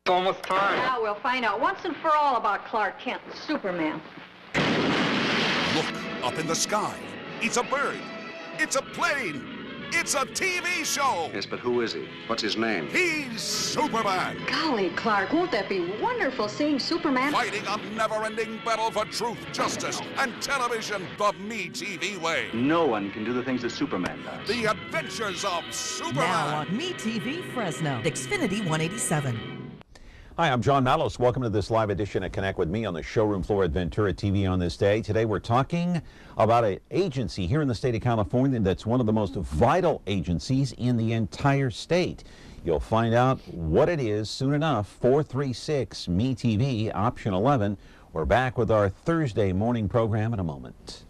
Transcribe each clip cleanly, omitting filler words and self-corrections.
It's almost time. Now we'll find out once and for all about Clark Kent and Superman. Look up in the sky. It's a bird. It's a plane. It's a TV show. Yes, but who is he? What's his name? He's Superman. Golly, Clark, won't that be wonderful seeing Superman? Fighting a never-ending battle for truth, justice, and television the MeTV way. No one can do the things that Superman does. The adventures of Superman. Now on MeTV Fresno, Xfinity 187. Hi, I'm John Malos. Welcome to this live edition of Connect with Me on the showroom floor at Ventura TV on this day. Today we're talking about an agency here in the state of California that's one of the most vital agencies in the entire state. You'll find out what it is soon enough. 436 MeTV, option 11. We're back with our Thursday morning program in a moment.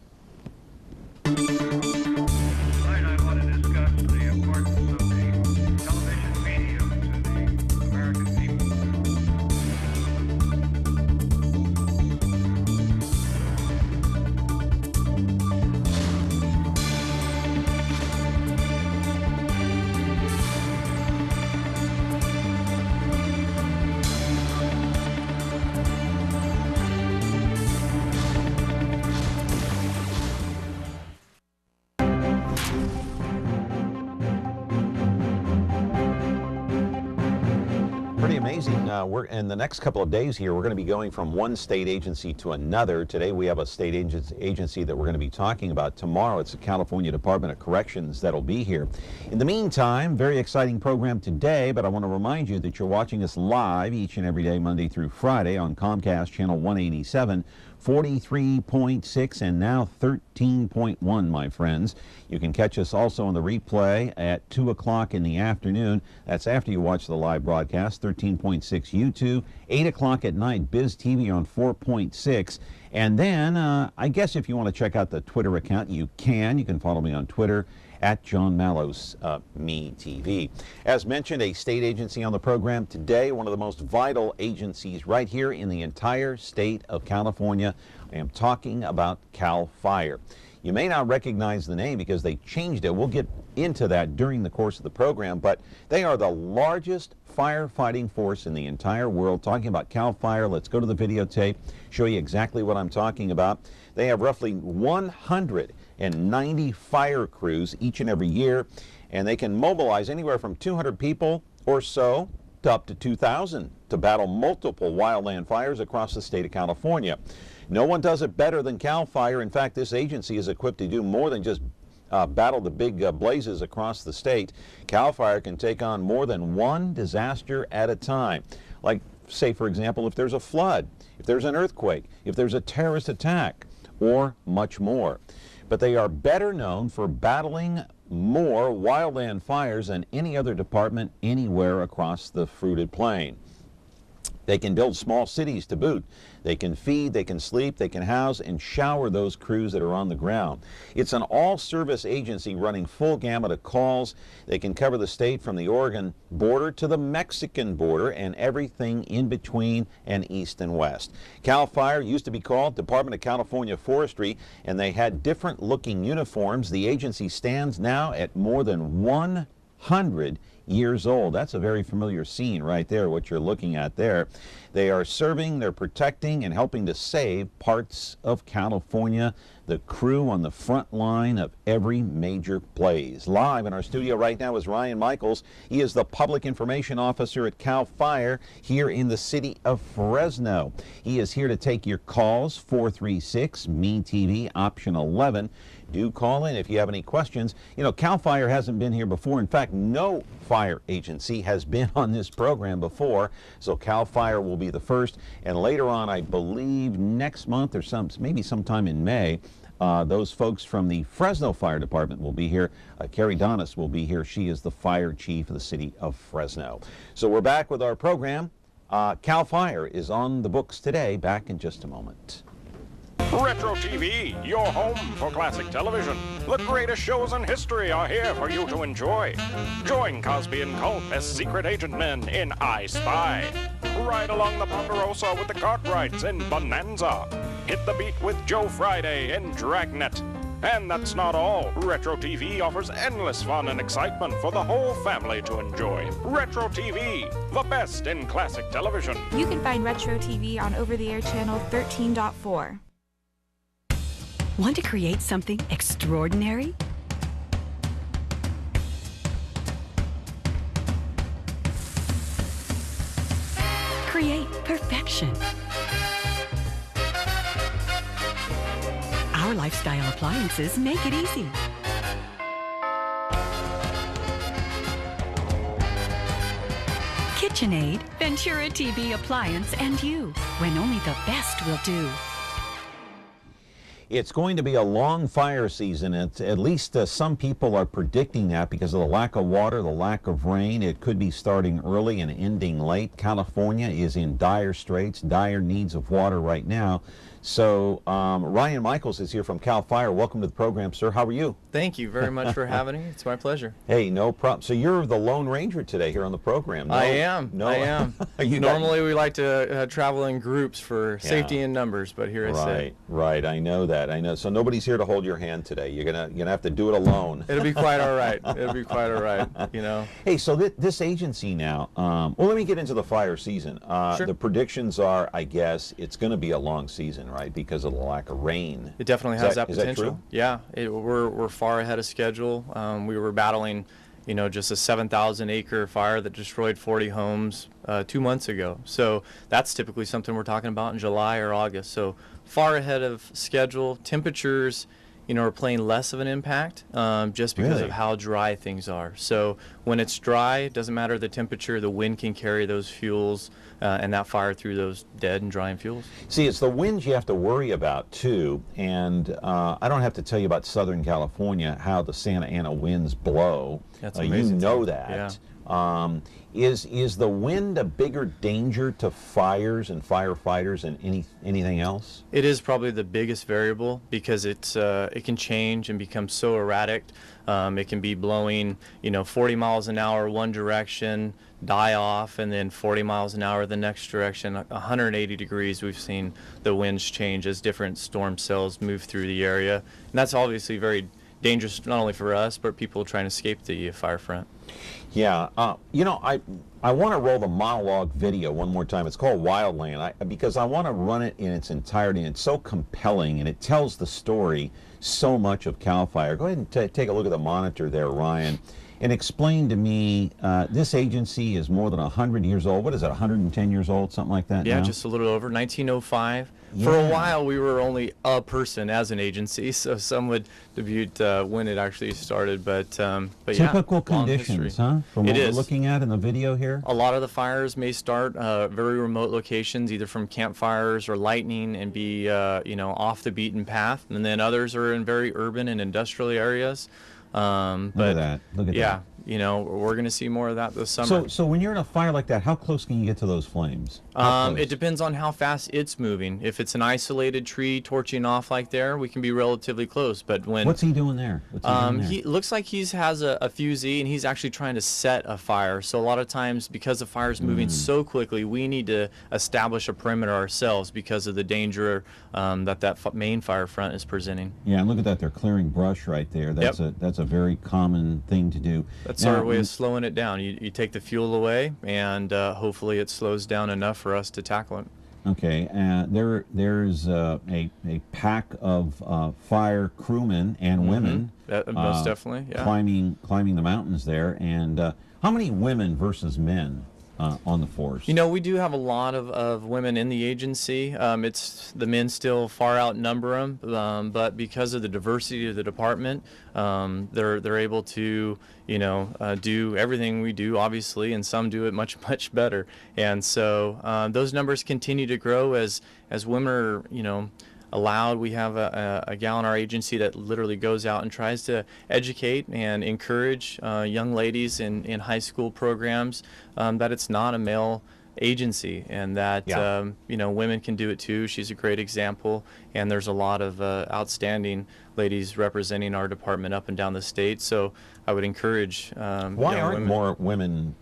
Pretty amazing. We're in the next couple of days here, we're going to be going from one state agency to another. Today we have a state agency that we're going to be talking about. Tomorrow it's the California Department of Corrections that'll be here. In the meantime, very exciting program today, but I want to remind you that you're watching us live each and every day, Monday through Friday on Comcast Channel 187. 43.6 and now 13.1, my friends. You can catch us also on the replay at 2 o'clock in the afternoon. That's after you watch the live broadcast. 13.6 YouTube, 8 o'clock at night, Biz TV on 4.6. And then I guess if you want to check out the Twitter account, you can. You can follow me on Twitter at John Malos, MeTV. As mentioned, a state agency on the program today, one of the most vital agencies right here in the entire state of California. I am talking about Cal Fire. You may not recognize the name because they changed it. We'll get into that during the course of the program, but they are the largest firefighting force in the entire world. Talking about Cal Fire, let's go to the videotape, show you exactly what I'm talking about. They have roughly 190 fire crews each and every year, and they can mobilize anywhere from 200 people or so to up to 2,000 to battle multiple wildland fires across the state of California. No one does it better than Cal Fire. In fact, this agency is equipped to do more than just battle the big blazes across the state. Cal Fire can take on more than one disaster at a time. Like, say, for example, if there's a flood, if there's an earthquake, if there's a terrorist attack, or much more. But they are better known for battling more wildland fires than any other department anywhere across the fruited plain. They can build small cities to boot. They can feed, they can sleep, they can house and shower those crews that are on the ground. It's an all-service agency running full gamut of calls. They can cover the state from the Oregon border to the Mexican border and everything in between and east and west. Cal Fire used to be called Department of California Forestry, and they had different looking uniforms. The agency stands now at more than 100 years old. That's a very familiar scene right there, what you're looking at there. They are serving, they're protecting, and helping to save parts of California. The crew on the front line of every major blaze. Live in our studio right now is Ryan Michaels. He is the Public Information Officer at Cal Fire here in the city of Fresno. He is here to take your calls, 436 MeTV, option 11. Do call in if you have any questions. You know, Cal Fire hasn't been here before. In fact, no fire agency has been on this program before. So Cal Fire will be the first. And later on, I believe next month or maybe sometime in May, those folks from the Fresno Fire Department will be here. Carrie Donis will be here. She is the fire chief of the city of Fresno. So we're back with our program. Cal Fire is on the books today. Back in just a moment. Retro TV, your home for classic television. The greatest shows in history are here for you to enjoy. Join Cosby and Culp as secret agent men in I Spy. Ride along the Ponderosa with the Cartwrights in Bonanza. Hit the beat with Joe Friday in Dragnet. And that's not all. Retro TV offers endless fun and excitement for the whole family to enjoy. Retro TV, the best in classic television. You can find Retro TV on over-the-air channel 13.4. Want to create something extraordinary? Create perfection. Our lifestyle appliances make it easy. KitchenAid, Ventura TV appliance, and you, when only the best will do. It's going to be a long fire season. At least some people are predicting that because of the lack of water, the lack of rain. It could be starting early and ending late. California is in dire straits, dire needs of water right now. So Ryan Michaels is here from Cal Fire. Welcome to the program, sir. How are you? Thank you very much for having me. It's my pleasure. Hey, no problem. So you're the Lone Ranger today here on the program. No, I am. No, I am. Normally we like to travel in groups for safety in numbers, but here I sit. Right. I know that. I know. So nobody's here to hold your hand today. You're gonna have to do it alone. It'll be quite all right. It'll be quite all right. You know. Hey, so this agency now. Well, let me get into the fire season. Sure. The predictions are, I guess, it's going to be a long season, right? Because of the lack of rain. It definitely has that potential. Is that true? Yeah, we're far ahead of schedule. We were battling, just a 7,000-acre fire that destroyed 40 homes 2 months ago. So that's typically something we're talking about in July or August. So far ahead of schedule. Temperatures, are playing less of an impact just because of how dry things are. So when it's dry, it doesn't matter the temperature, the wind can carry those fuels and that fire through those dead and drying fuels. See, it's the winds you have to worry about too, and I don't have to tell you about Southern California, how the Santa Ana winds blow. That's amazing. You know that. Yeah. Is the wind a bigger danger to fires and firefighters than anything else? It is probably the biggest variable because it can change and become so erratic. It can be blowing 40 miles an hour one direction, die off, and then 40 miles an hour the next direction. 180 degrees we've seen the winds change as different storm cells move through the area. And that's obviously very dangerous not only for us but people trying to escape the fire front. Yeah, I want to roll the monologue video one more time. It's called Wildland because I want to run it in its entirety. And it's so compelling and it tells the story so much of Cal Fire. Go ahead and take a look at the monitor there, Ryan, and explain to me, this agency is more than 100 years old. What is it, 110 years old, something like that? Yeah, now? just a little over, 1905. Yeah. For a while, we were only a person as an agency, so some would debut when it actually started. But typical history. conditions, huh? From what we're looking at in the video here. A lot of the fires may start very remote locations, either from campfires or lightning, and be off the beaten path. And then others are in very urban and industrial areas. Look at that. Look at that. We're going to see more of that this summer. So when you're in a fire like that, how close can you get to those flames? It depends on how fast it's moving. If it's an isolated tree torching off like there, we can be relatively close. But when what's he doing there? He looks like he has a fusee, and he's actually trying to set a fire. So a lot of times, because the fire's moving so quickly, we need to establish a perimeter ourselves because of the danger that main fire front is presenting. Yeah, and look at that. They're clearing brush right there. That's a very common thing to do. That's our way of slowing it down. You take the fuel away, and hopefully it slows down enough for us to tackle it. Okay, there's a pack of fire crewmen and women. Most definitely, yeah. Climbing the mountains there. And how many women versus men on the force? We do have a lot of women in the agency. It's the men still far outnumber them, but because of the diversity of the department, they're able to do everything we do, obviously, and some do it much better. And so those numbers continue to grow as women are allowed. We have a gal in our agency that literally goes out and tries to educate and encourage young ladies in high school programs that it's not a male agency, and that women can do it too. She's a great example, and there's a lot of outstanding ladies representing our department up and down the state. So I would encourage why aren't women. more women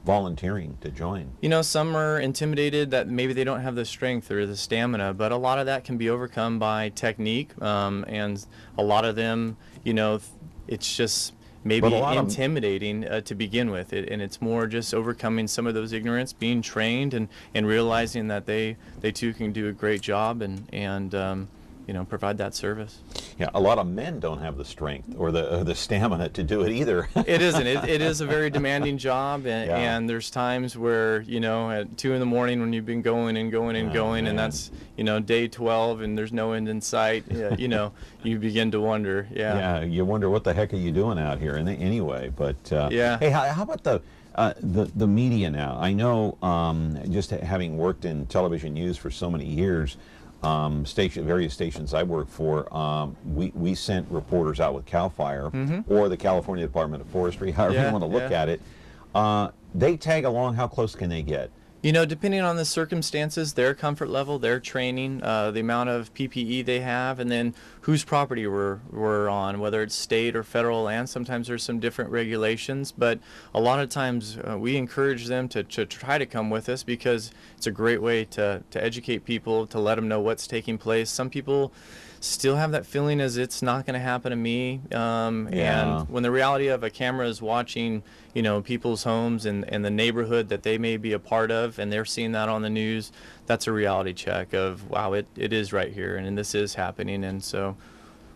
volunteering to join? You know, some are intimidated that maybe they don't have the strength or the stamina, but a lot of that can be overcome by technique, and a lot of them, you know, it's just maybe intimidating to begin with, and it's more just overcoming some of those ignorance, being trained, and realizing that they too can do a great job and you know, provide that service. Yeah, a lot of men don't have the strength or the stamina to do it either. It isn't. It is a very demanding job, and there's times where, you know, at 2 in the morning when you've been going and going and going, and that's, you know, day 12 and there's no end in sight, you know, you begin to wonder. Yeah, you wonder what the heck are you doing out here anyway. But yeah. Hey, how about the media now? I know, just having worked in television news for so many years, various stations I work for, we sent reporters out with Cal Fire or the California Department of Forestry, however you want to look at it. They tag along. How close can they get? You know, depending on the circumstances, their comfort level, their training, the amount of PPE they have, and then whose property we're on, whether it's state or federal land. Sometimes there's some different regulations, but a lot of times we encourage them to try to come with us because it's a great way to educate people, to let them know what's taking place. Some people still have that feeling as it's not going to happen to me, and when the reality of a camera is watching, you know, people's homes and the neighborhood that they may be a part of, and they're seeing that on the news, that's a reality check of, wow, it is right here, and this is happening. And so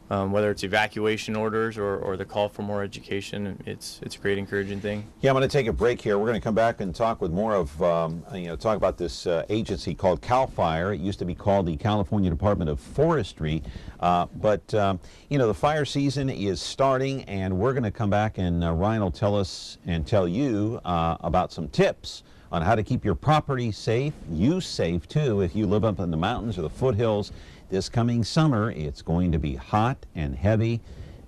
whether it's evacuation orders or the call for more education, it's a great encouraging thing. Yeah, I'm going to take a break here. We're going to come back and talk with more of, talk about this agency called Cal Fire. It used to be called the California Department of Forestry, but the fire season is starting, and we're going to come back, and Ryan will tell us and tell you about some tips on how to keep your property safe, you safe too, if you live up in the mountains or the foothills. This coming summer, it's going to be hot and heavy,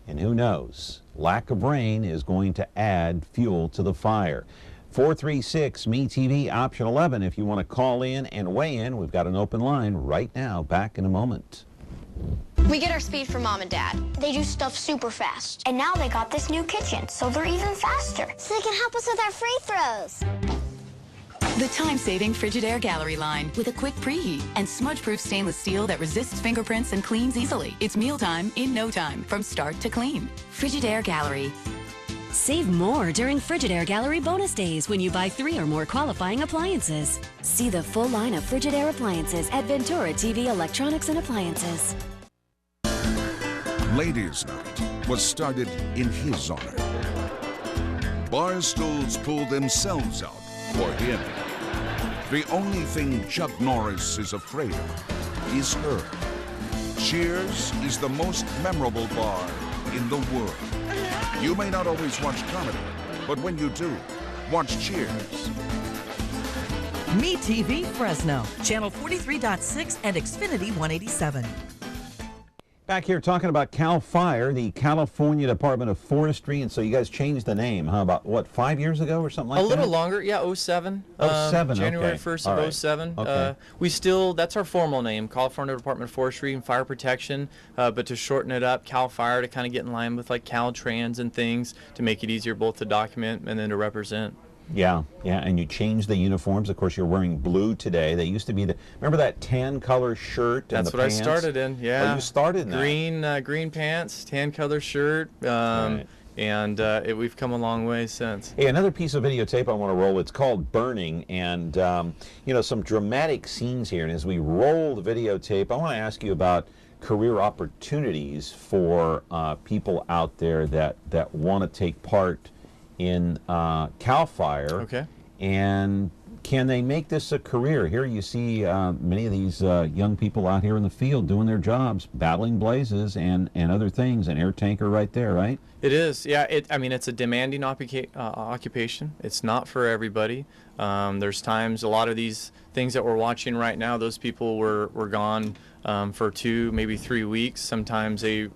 and who knows, lack of rain is going to add fuel to the fire. 436-ME-TV, option 11, if you want to call in and weigh in. We've got an open line right now. Back in a moment. We get our speed from Mom and Dad. They do stuff super fast. And now they got this new kitchen, so they're even faster. So they can help us with our free throws. The time-saving Frigidaire Gallery line with a quick preheat and smudge-proof stainless steel that resists fingerprints and cleans easily. It's mealtime in no time, from start to clean. Frigidaire Gallery. Save more during Frigidaire Gallery bonus days when you buy 3 or more qualifying appliances. See the full line of Frigidaire appliances at Ventura TV Electronics and Appliances. Ladies' Night was started in his honor. Barstools pulled themselves out for him. The only thing Chuck Norris is afraid of is her. Cheers is the most memorable bar in the world. You may not always watch comedy, but when you do, watch Cheers. ME-TV Fresno, channel 43.6 and Xfinity 187. Back here talking about Cal Fire, the California Department of Forestry, and so you guys changed the name, huh? About, what, 5 years ago or something like that? A little longer, yeah, 07. 07, January okay. 1st All of right. 07. Okay. We still, that's our formal name, California Department of Forestry and Fire Protection, but to shorten it up, Cal Fire, to kind of get in line with like Caltrans and things, to make it easier both to document and then to represent. Yeah, and you changed the uniforms. Of course, you're wearing blue today. They used to be remember that tan color shirt and That's the what pants? I started in, yeah. Oh, you started in that. Green pants, tan color shirt, Right. and we've come a long way since. Hey, another piece of videotape I want to roll. It's called Burning, and some dramatic scenes here. And as we roll the videotape, I want to ask you about career opportunities for people out there that want to take part in Cal Fire. Okay. And can they make this a career? Here you see many of these young people out here in the field doing their jobs, battling blazes and other things. An air tanker right there, right? It is, yeah. It's a demanding occupation. It's not for everybody. There's times, a lot of these things that we're watching right now, those people were gone for 2, maybe 3 weeks. Sometimes they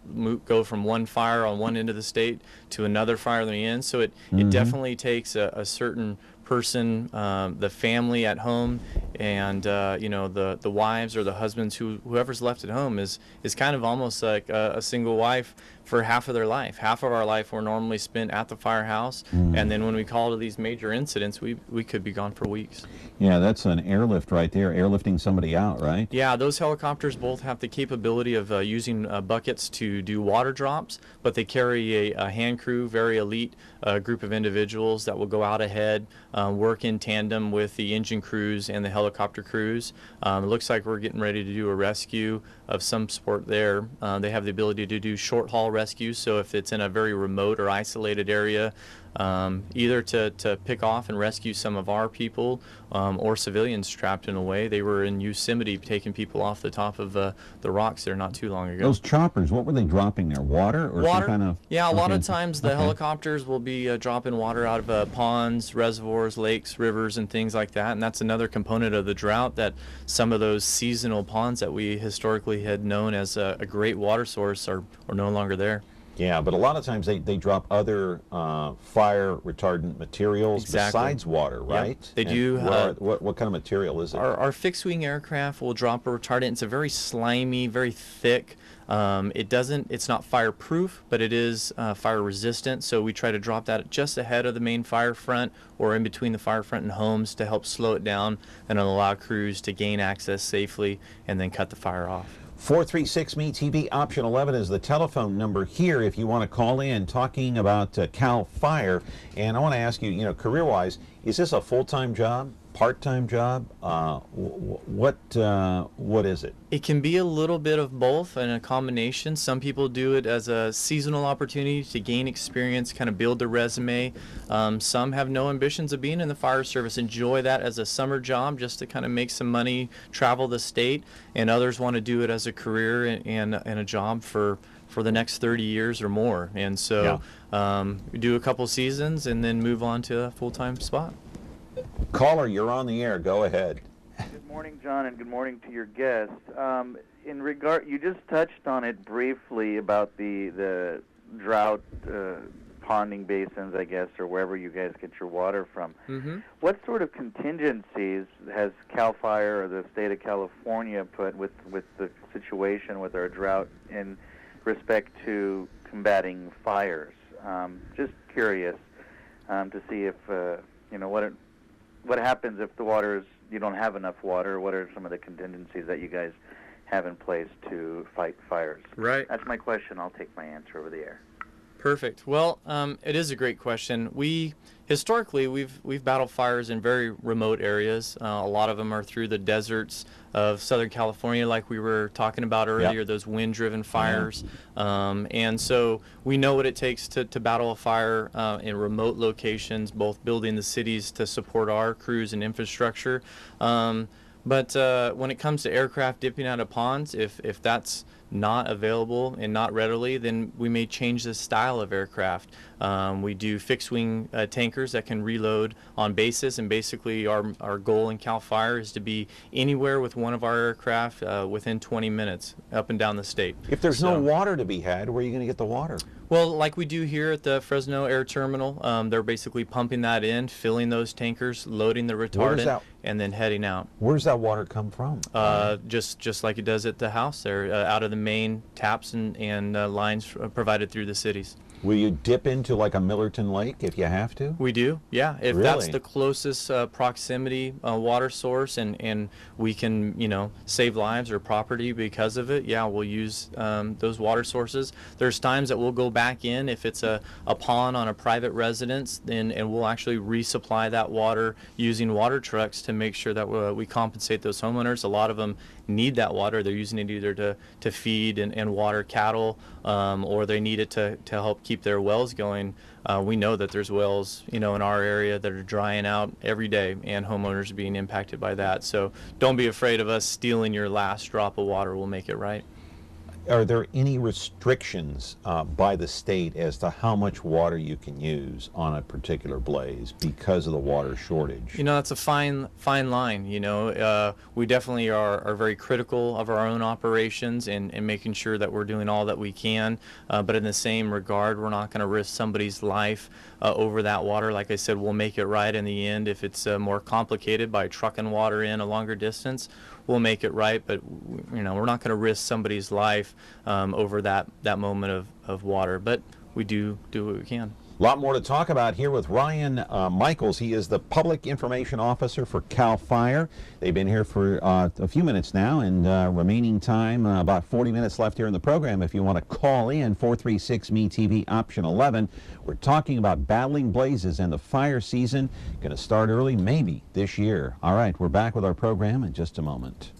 go from one fire on one end of the state to another fire on the end. So it definitely takes a certain person, the family at home, and the wives or the husbands, whoever's left at home is kind of almost like a single wife for half of their life. Half of our life we're normally spent at the firehouse, and then when we call to these major incidents, we could be gone for weeks. Yeah, that's an airlift right there, airlifting somebody out, right? Yeah, those helicopters both have the capability of using buckets to do water drops, but they carry a hand crew, very elite group of individuals that will go out ahead, work in tandem with the engine crews and the helicopter crews. It looks like we're getting ready to do a rescue of some sort there. They have the ability to do short haul rescues, so if it's in a very remote or isolated area, either to pick off and rescue some of our people or civilians trapped in a way. They were in Yosemite taking people off the top of the rocks there not too long ago. Those choppers, what were they dropping there? Water or water, some kind of... Yeah, a lot of times the helicopters will be dropping water out of ponds, reservoirs, lakes, rivers, and things like that. And that's another component of the drought, that some of those seasonal ponds that we historically had known as a great water source are no longer there. Yeah, but a lot of times they drop other fire retardant materials besides water, right? Yep. They do. What kind of material is it? Our fixed-wing aircraft will drop a retardant. It's a very slimy, very thick. It's not fireproof, but it is fire resistant. So we try to drop that just ahead of the main fire front or in between the fire front and homes to help slow it down and allow crews to gain access safely and then cut the fire off. 436-ME-TV, option 11 is the telephone number here if you want to call in talking about Cal Fire. And I want to ask you, career-wise, is this a full-time job, part-time job? What is it? It can be a little bit of both and a combination. Some people do it as a seasonal opportunity to gain experience, kind of build their resume. Some have no ambitions of being in the fire service, enjoy that as a summer job just to kind of make some money, travel the state, and others want to do it as a career and a job for the next 30 years or more. And so we do a couple seasons and then move on to a full-time spot. Caller, you're on the air. Go ahead. Good morning, John, and good morning to your guest. In regard, you just touched on it briefly about the drought ponding basins, I guess, or wherever you guys get your water from. Mm-hmm. What sort of contingencies has Cal Fire or the state of California put with the situation with our drought in respect to combating fires? Just curious to see if what happens if you don't have enough water. What are some of the contingencies that you guys have in place to fight fires? Right. That's my question. I'll take my answer over the air. Perfect. Well, it is a great question. Historically, we've battled fires in very remote areas. A lot of them are through the deserts of Southern California, like we were talking about earlier, those wind-driven fires. And so we know what it takes to battle a fire in remote locations, both building the cities to support our crews and infrastructure. But when it comes to aircraft dipping out of ponds, if that's not available and not readily, then we may change the style of aircraft. We do fixed-wing tankers that can reload on basis, and basically our goal in Cal Fire is to be anywhere with one of our aircraft within 20 minutes up and down the state. If there's no water to be had, where are you going to get the water? Well, like we do here at the Fresno Air Terminal, they're basically pumping that in, filling those tankers, loading the retardant, and then heading out. Where does that water come from? Just like it does at the house there, out of the main taps and lines provided through the cities. Will you dip into like a Millerton Lake if you have to? We do, yeah. If really? That's the closest proximity water source and we can, save lives or property because of it, yeah, we'll use those water sources. There's times that we'll go back in if it's a pond on a private residence, and we'll actually resupply that water using water trucks to make sure that we compensate those homeowners. A lot of them need that water. They're using it either to feed and water cattle, or they need it to help keep their wells going. We know that there's wells, in our area that are drying out every day, and homeowners are being impacted by that. So don't be afraid of us stealing your last drop of water. We'll make it right. Are there any restrictions by the state as to how much water you can use on a particular blaze because of the water shortage? That's a fine line. We definitely are very critical of our own operations and making sure that we're doing all that we can. But in the same regard, we're not going to risk somebody's life over that water. Like I said, we'll make it right in the end if it's more complicated by trucking water in a longer distance, we'll make it right. But we're not going to risk somebody's life over that moment of water. But we do what we can. A lot more to talk about here with Ryan Michaels. He is the Public Information Officer for Cal Fire. They've been here for a few minutes now, and remaining time, about 40 minutes left here in the program. If you want to call in, 436-ME-TV, option 11. We're talking about battling blazes and the fire season. Going to start early, maybe this year. All right, we're back with our program in just a moment.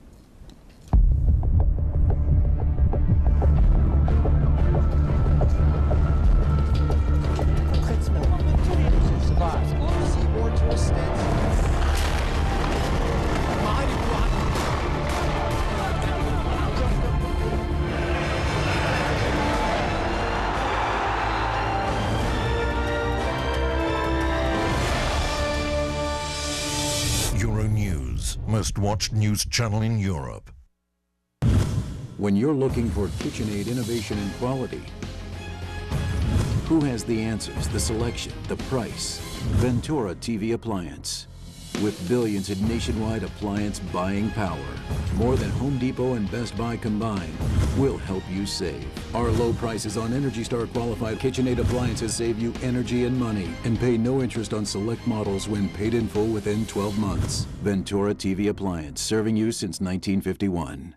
Euronews, most watched news channel in Europe. When you're looking for KitchenAid innovation and quality, who has the answers, the selection, the price? Ventura TV Appliance. With billions in nationwide appliance buying power, more than Home Depot and Best Buy combined, will help you save. Our low prices on Energy Star qualified KitchenAid appliances save you energy and money, and pay no interest on select models when paid in full within 12 months. Ventura TV Appliance, serving you since 1951.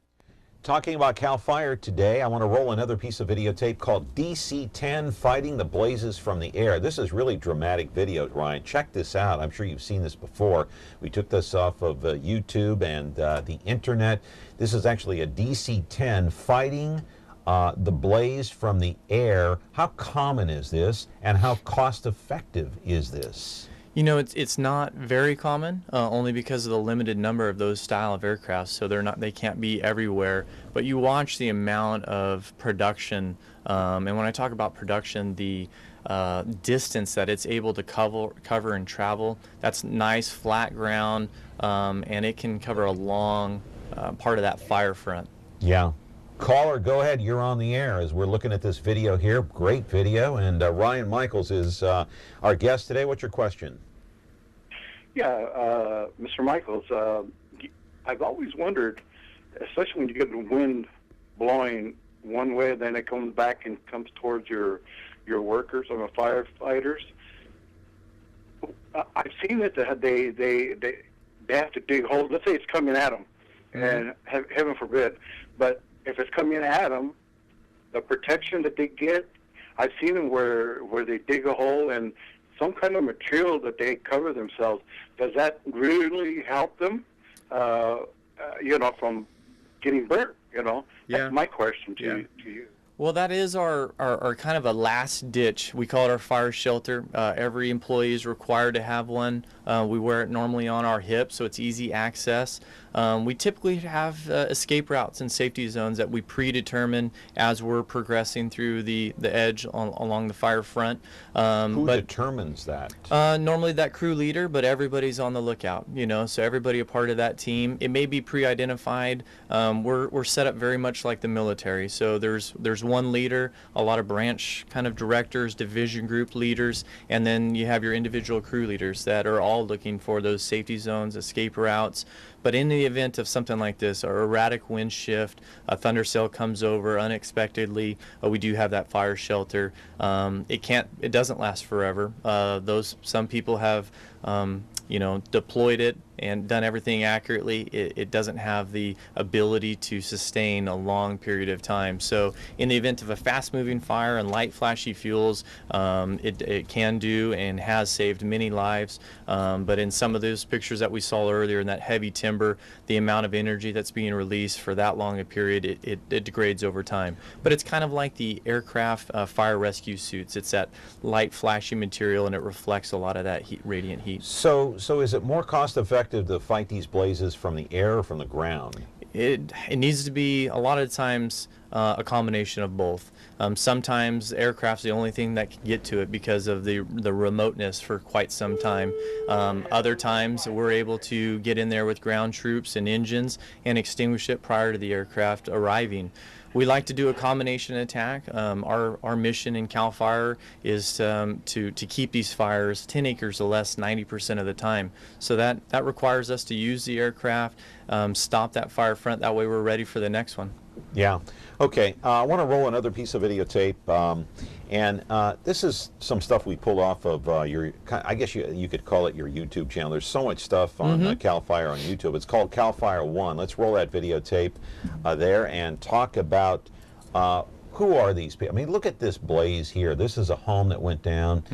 Talking about Cal Fire today, I want to roll another piece of videotape called DC-10 Fighting the Blazes from the Air. This is really dramatic video, Ryan. Check this out. I'm sure you've seen this before. We took this off of YouTube and the internet. This is actually a DC-10 fighting the blaze from the air. How common is this, and how cost-effective is this? It's not very common, only because of the limited number of those style of aircraft. So they can't be everywhere. But you watch the amount of production, and when I talk about production, the distance that it's able to cover and travel. That's nice flat ground, and it can cover a long part of that fire front. Yeah. Caller, go ahead. You're on the air as we're looking at this video here. Great video. And Ryan Michaels is our guest today. What's your question? Yeah, Mr. Michaels, I've always wondered, especially when you get the wind blowing one way, then it comes back and comes towards your workers or the firefighters. I've seen that they have to dig holes. Let's say it's coming at them, and heaven forbid, but if it's coming at them, the protection that they get, I've seen them where they dig a hole and some kind of material that they cover themselves. Does that really help them, from getting burnt? That's my question to you. Well, that is our kind of a last ditch. We call it our fire shelter. Every employee is required to have one. We wear it normally on our hip, so it's easy access. We typically have escape routes and safety zones that we predetermine as we're progressing through the edge along the fire front. Who determines that? Normally that crew leader, but everybody's on the lookout, so everybody a part of that team. It may be pre-identified. We're set up very much like the military. So there's one leader, a lot of branch kind of directors, division group leaders, and then you have your individual crew leaders that are all looking for those safety zones, escape routes. But in the event of something like this, or erratic wind shift, a thunder cell comes over unexpectedly, we do have that fire shelter. It doesn't last forever. Some people have deployed it and done everything accurately. It doesn't have the ability to sustain a long period of time. So in the event of a fast-moving fire and light flashy fuels, it can do and has saved many lives. But in some of those pictures that we saw earlier in that heavy timber, the amount of energy that's being released for that long a period, it degrades over time. But it's kind of like the aircraft fire rescue suits. It's that light flashy material, and it reflects a lot of that radiant heat. So is it more cost-effective to fight these blazes from the air or from the ground? It needs to be, a lot of times, a combination of both. Sometimes aircraft's the only thing that can get to it because of the remoteness for quite some time. Other times we're able to get in there with ground troops and engines and extinguish it prior to the aircraft arriving. We like to do a combination attack. Our mission in Cal Fire is to keep these fires 10 acres or less 90% of the time. So that requires us to use the aircraft, stop that fire front. That way we're ready for the next one. Yeah. Okay. I want to roll another piece of videotape, and this is some stuff we pulled off of your. I guess you could call it your YouTube channel. There's so much stuff on Cal Fire on YouTube. It's called Cal Fire 1. Let's roll that videotape there and talk about who are these people. I mean, look at this blaze here. This is a home that went down.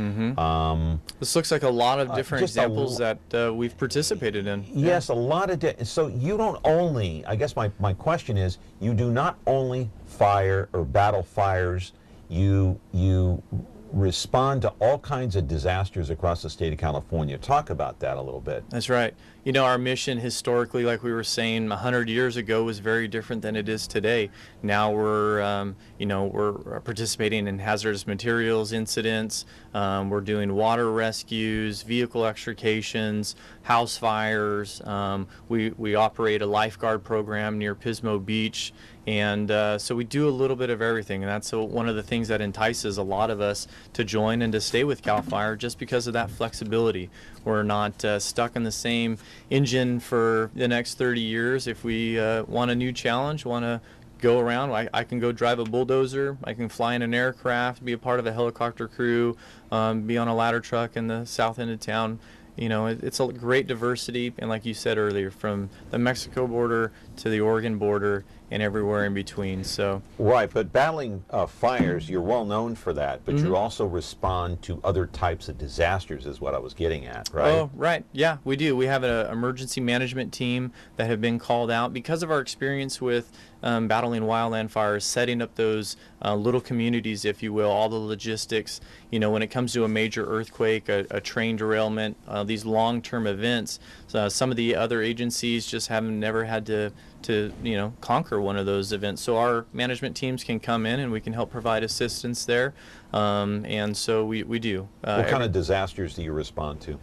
This looks like a lot of different examples that we've participated in. Yes, a lot of. So you don't only. I guess my question is, you do not only fire or battle fires. You respond to all kinds of disasters across the state of California. Talk about that a little bit. That's right. You know, our mission historically, like we were saying, 100 years ago was very different than it is today. Now we're, we're participating in hazardous materials incidents. We're doing water rescues, vehicle extrications, house fires. We operate a lifeguard program near Pismo Beach. And so we do a little bit of everything, and that's one of the things that entices a lot of us to join and to stay with Cal Fire, just because of that flexibility. We're not stuck in the same engine for the next 30 years. If we want a new challenge, want to go around, I can go drive a bulldozer, I can fly in an aircraft, be a part of a helicopter crew, be on a ladder truck in the south end of town. You know, it's a great diversity, and like you said earlier, from the Mexico border to the Oregon border and everywhere in between. So right, but battling fires, you're well known for that, but you also respond to other types of disasters, is what I was getting at, right? Oh, right. Yeah, we do. We have an emergency management team that have been called out because of our experience with battling wildland fires, setting up those little communities, if you will, all the logistics. You know, when it comes to a major earthquake, a train derailment, these long-term events, some of the other agencies just haven't never had to conquer one of those events. So our management teams can come in and we can help provide assistance there. And so we do. What kind of disasters do you respond to?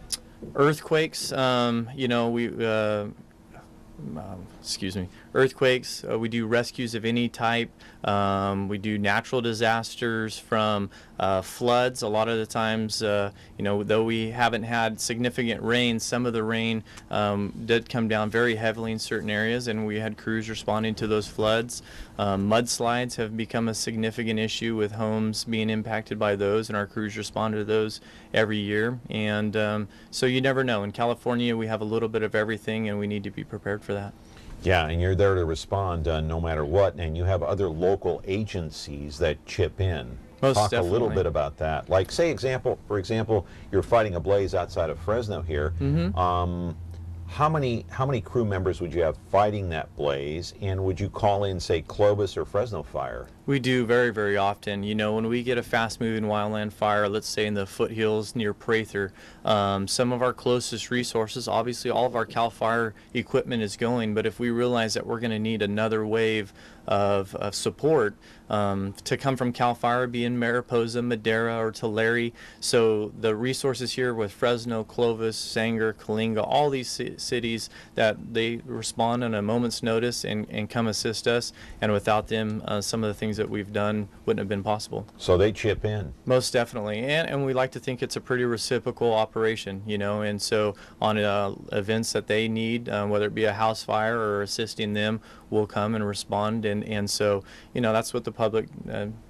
Earthquakes, earthquakes, we do rescues of any type, we do natural disasters from floods. A lot of the times, though we haven't had significant rain, some of the rain did come down very heavily in certain areas, and we had crews responding to those floods. Mudslides have become a significant issue with homes being impacted by those, and our crews respond to those every year. And so you never know. In California, we have a little bit of everything, and we need to be prepared for that. Yeah, and you're there to respond no matter what, and you have other local agencies that chip in. Most Talk definitely. a little bit about that. Like, for example, you're fighting a blaze outside of Fresno here. How many crew members would you have fighting that blaze, and would you call in, say, Clovis or Fresno Fire? We do very, very often. You know, when we get a fast-moving wildland fire, let's say in the foothills near Prather, some of our closest resources, obviously all of our Cal Fire equipment is going, but if we realize that we're going to need another wave of support to come from Cal Fire, be in Mariposa, Madera, or Tulare. So the resources here with Fresno, Clovis, Sanger, Coalinga, all these cities, that they respond on a moment's notice and come assist us, and without them, some of the things that we've done wouldn't have been possible. So they chip in. Most definitely, and we like to think it's a pretty reciprocal operation, you know, and so on events that they need, whether it be a house fire or assisting them, we'll come and respond, and so, you know, that's what the public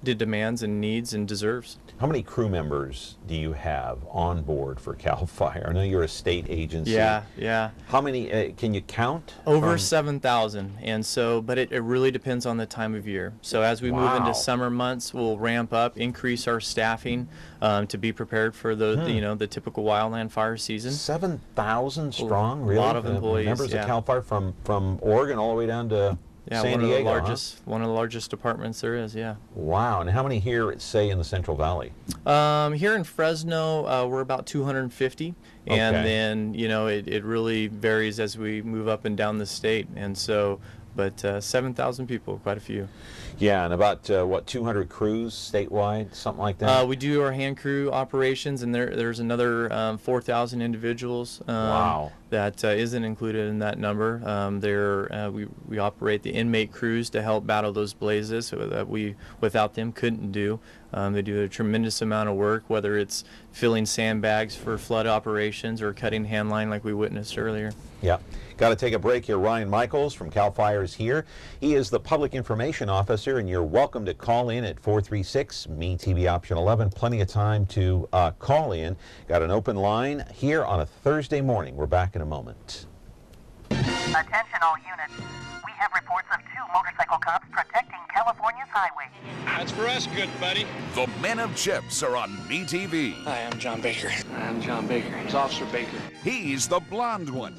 demands and needs and deserves. How many crew members do you have on board for Cal Fire? I know you're a state agency. Yeah. How many, can you count? Over 7,000, and so, but it really depends on the time of year. So as we move into summer months, we'll ramp up, increase our staffing to be prepared for the typical wildland fire season. 7,000 strong, really? A lot of employees, members of Cal Fire from Oregon all the way down to San Diego, one of the largest departments there is, yeah. Wow, and how many here, say, in the Central Valley? Here in Fresno, we're about 250, and then, you know, it really varies as we move up and down the state, and so, but 7,000 people, quite a few. Yeah, and about, what, 200 crews statewide, something like that? We do our hand crew operations, and there's another 4,000 individuals Wow. that isn't included in that number. We operate the inmate crews to help battle those blazes that we, without them, couldn't do. They do a tremendous amount of work, whether it's filling sandbags for flood operations or cutting hand line like we witnessed earlier. Yeah. Got to take a break here. Ryan Michaels from Cal Fire is here. He is the Public Information Officer, and you're welcome to call in at 436-ME-TV option 11. Plenty of time to call in. Got an open line here on a Thursday morning. We're back in a moment. Attention all units. We have reports of 2 motorcycle cops protecting California's highways. That's for us, good buddy. The Men of Chips are on MeTV. Hi, I'm John Baker. I'm John Baker. It's Officer Baker. He's the blonde one.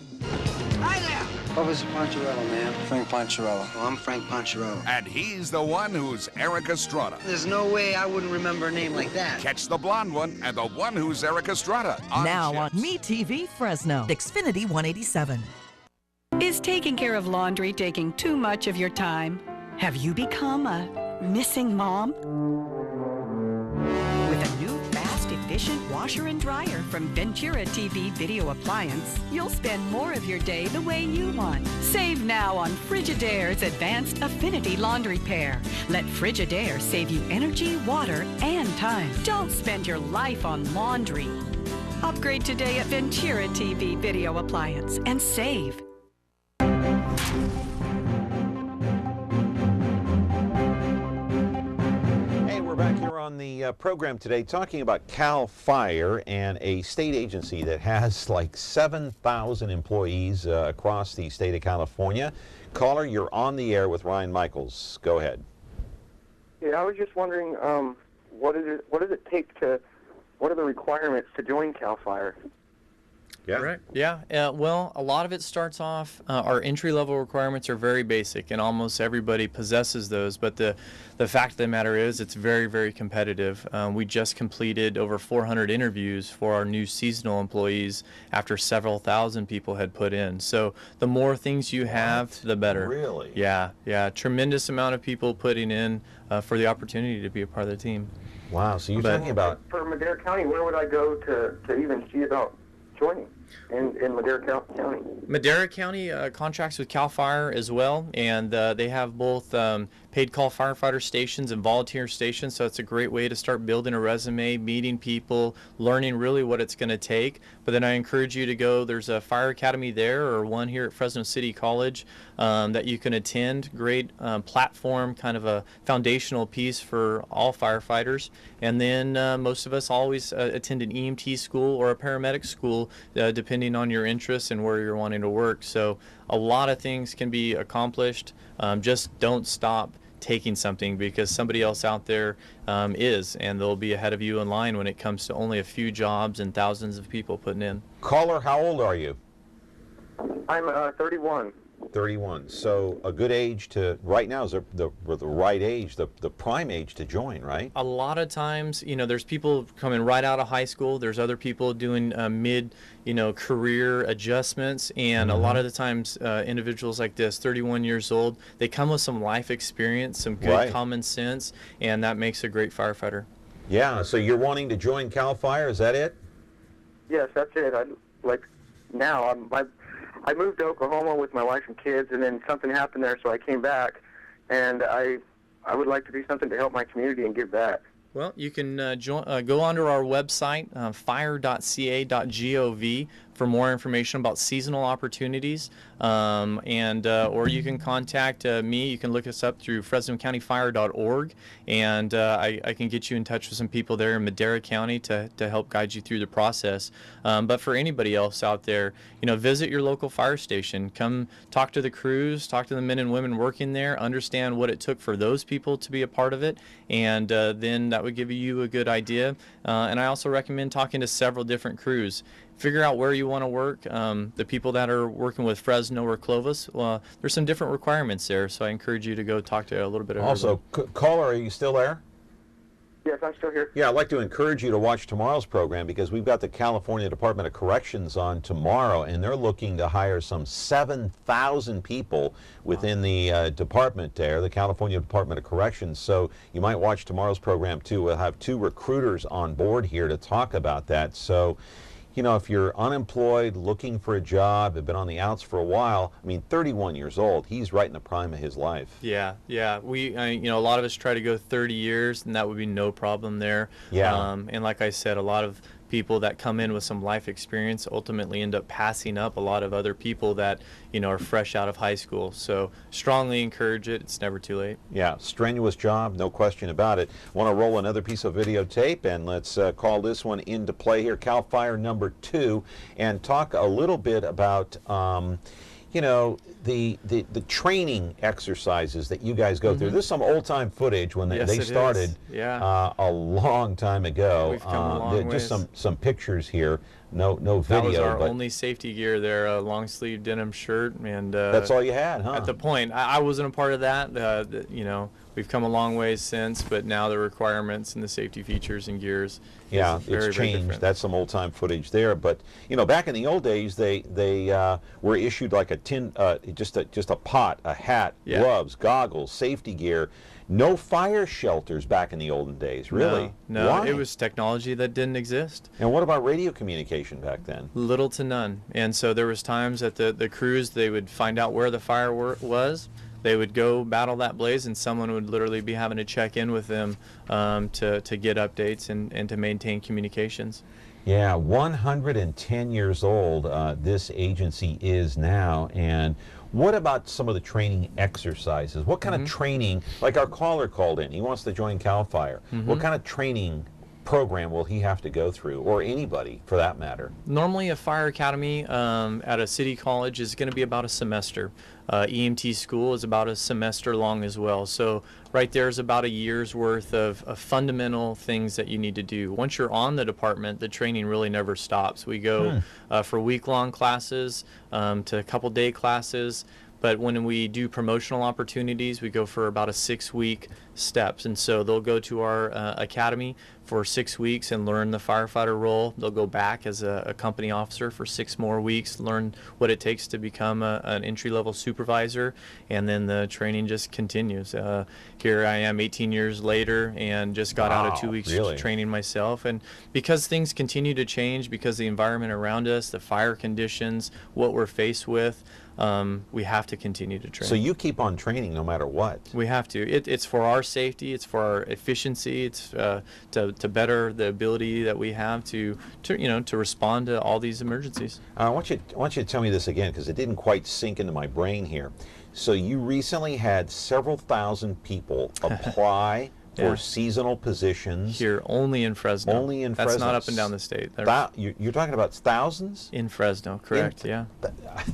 Hi there. Officer Poncherello, man. Frank Poncherello. Oh, I'm Frank Poncherello. And he's the one who's Eric Estrada. There's no way I wouldn't remember a name like that. Catch the blonde one and the one who's Eric Estrada on Now on Chips. MeTV Fresno, Xfinity 187. Is taking care of laundry taking too much of your time? Have you become a missing mom? With a new fast, efficient washer and dryer from Ventura TV Video Appliance, you'll spend more of your day the way you want. Save now on Frigidaire's Advanced Affinity Laundry Pair. Let Frigidaire save you energy, water, and time. Don't spend your life on laundry. Upgrade today at Ventura TV Video Appliance and save. Hey, we're back here on the program today talking about Cal Fire and a state agency that has like 7,000 employees across the state of California. Caller, you're on the air with Ryan Michaels. Go ahead. Yeah, I was just wondering, what does it take to, what are the requirements to join Cal Fire? Yeah. Right. Yeah. Well, a lot of it starts off, our entry-level requirements are very basic, and almost everybody possesses those. But the fact of the matter is it's very, very competitive. We just completed over 400 interviews for our new seasonal employees after several thousand people had put in. So the more things you have, the better. Really? Yeah. Yeah. Tremendous amount of people putting in for the opportunity to be a part of the team. Wow. So you're talking about... For Madera County, where would I go to even see about joining in Madera County? Madera County contracts with Cal Fire as well, and they have both paid call firefighter stations and volunteer stations, so it's a great way to start building a resume, meeting people, learning really what it's going to take. But then I encourage you to go, there's a fire academy there or one here at Fresno City College that you can attend. Great platform, kind of a foundational piece for all firefighters. And then most of us always attend an EMT school or a paramedic school depending on your interests and where you're wanting to work. So a lot of things can be accomplished. Just don't stop taking something, because somebody else out there is, and they'll be ahead of you in line when it comes to only a few jobs and thousands of people putting in. Caller, how old are you? I'm 31. 31. So a good age to, right now is the right age, the prime age to join, right? A lot of times, there's people coming right out of high school. There's other people doing mid, career adjustments. And a lot of the times, individuals like this, 31 years old, they come with some life experience, some good common sense, and that makes a great firefighter. Yeah, so you're wanting to join Cal Fire, is that it? Yes, that's it. I moved to Oklahoma with my wife and kids, and then something happened there, so I came back, and I would like to do something to help my community and give back. Well, you can go onto our website, fire.ca.gov, for more information about seasonal opportunities, or you can contact me. You can look us up through FresnoCountyFire.org, and I can get you in touch with some people there in Madera County to help guide you through the process. But for anybody else out there, visit your local fire station. Come talk to the crews, talk to the men and women working there, understand what it took for those people to be a part of it, and then that would give you a good idea. And I also recommend talking to several different crews. Figure out where you want to work. The people that are working with Fresno or Clovis, there's some different requirements there, so I encourage you to go talk to a little bit of Also, caller, are you still there? Yes, I'm still here. Yeah, I'd like to encourage you to watch tomorrow's program because we've got the California Department of Corrections on tomorrow, and they're looking to hire some 7,000 people within the department there, the California Department of Corrections. So you might watch tomorrow's program too. We'll have 2 recruiters on board here to talk about that. So, you know, if you're unemployed, looking for a job, have been on the outs for a while, I mean, 31 years old, he's right in the prime of his life. Yeah, yeah. You know, a lot of us try to go 30 years, and that would be no problem there. Yeah. And like I said, a lot of people that come in with some life experience ultimately end up passing up a lot of other people that, you know, are fresh out of high school. So strongly encourage it. It's never too late. Yeah, strenuous job, no question about it. Want to roll another piece of videotape, and let's call this one into play here, Cal Fire #2, and talk a little bit about you know, the training exercises that you guys go through. There's some old-time footage when they started a long time ago. We've come a long just ways. some pictures here, no video. That was our but only safety gear there, a long-sleeve denim shirt. And that's all you had, huh? At the point, I wasn't a part of that. You know, we've come a long ways since, but now the requirements and the safety features and gears yeah, is very, it's very changed. different. That's some old-time footage there. But you know, back in the old days, they were issued like a tin, just a pot, a hat, gloves, goggles, safety gear. No fire shelters back in the olden days, really. No, Why? it was technology that didn't exist. And what about radio communication back then? Little to none. And so there was times that the crews, they would find out where the fire was. They would go battle that blaze, and someone would literally be having to check in with them to get updates and to maintain communications. Yeah, 110 years old this agency is now. And what about some of the training exercises? What kind of training, like our caller called in, he wants to join Cal Fire. What kind of training program will he have to go through, or anybody for that matter? Normally a fire academy at a city college is going to be about a semester. EMT school is about a semester long as well. So right there is about a year's worth of fundamental things that you need to do. Once you're on the department, the training really never stops. We go for week-long classes to a couple-day classes. But when we do promotional opportunities, we go for about a 6-week steps. And so they'll go to our academy for 6 weeks and learn the firefighter role. They'll go back as a company officer for 6 more weeks, learn what it takes to become an entry-level supervisor, and then the training just continues. Here I am 18 years later and just got out of 2 weeks training myself. And because things continue to change, because the environment around us, the fire conditions, what we're faced with, we have to continue to train. So you keep on training no matter what. We have to. It's for our safety. It's for our efficiency. It's to better the ability that we have to respond to all these emergencies. I want you to tell me this again because it didn't quite sink into my brain here. So you recently had several thousand people apply for seasonal positions. Here, only in Fresno. Only in Fresno. That's not up and down the state. You're talking about thousands? In Fresno, correct, yeah.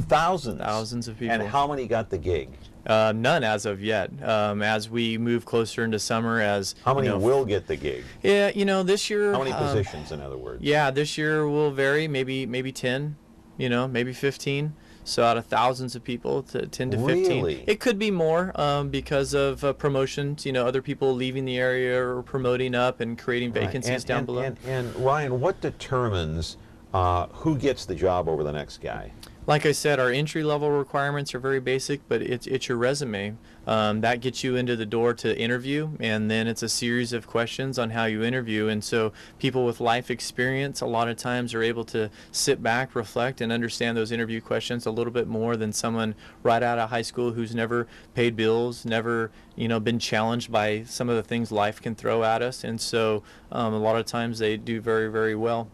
Thousands? Thousands of people. And how many got the gig? None as of yet. As we move closer into summer, how many will get the gig? Yeah, this year. How many positions, in other words? Yeah, this year will vary. Maybe 10. Maybe 15. So out of thousands of people, 10 to 15. Really? It could be more because of promotions. Other people leaving the area or promoting up and creating vacancies down below. And Ryan, what determines who gets the job over the next guy? Like I said, our entry-level requirements are very basic, but it's your resume. That gets you into the door to interview, and then it's a series of questions on how you interview. And so people with life experience a lot of times are able to sit back, reflect, and understand those interview questions a little bit more than someone right out of high school who's never paid bills, never been challenged by some of the things life can throw at us. And so a lot of times they do very, very well.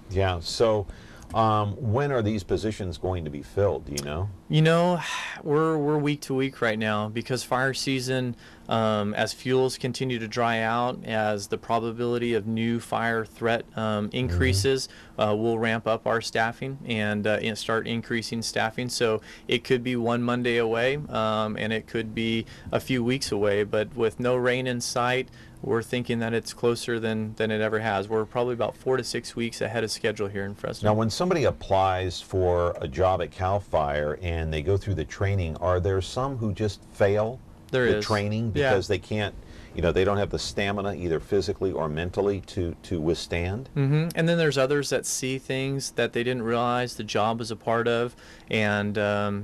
Yeah, so when are these positions going to be filled, do you know? We're week to week right now because fire season, as fuels continue to dry out, as the probability of new fire threat increases, we'll ramp up our staffing and start increasing staffing. So it could be one Monday away, and it could be a few weeks away, but with no rain in sight, we're thinking that it's closer than it ever has. We're probably about 4 to 6 weeks ahead of schedule here in Fresno. Now, when somebody applies for a job at Cal Fire and they go through the training, are there some who just fail the training because they can't, you know, they don't have the stamina either physically or mentally to withstand. And then there's others that see things that they didn't realize the job was a part of, and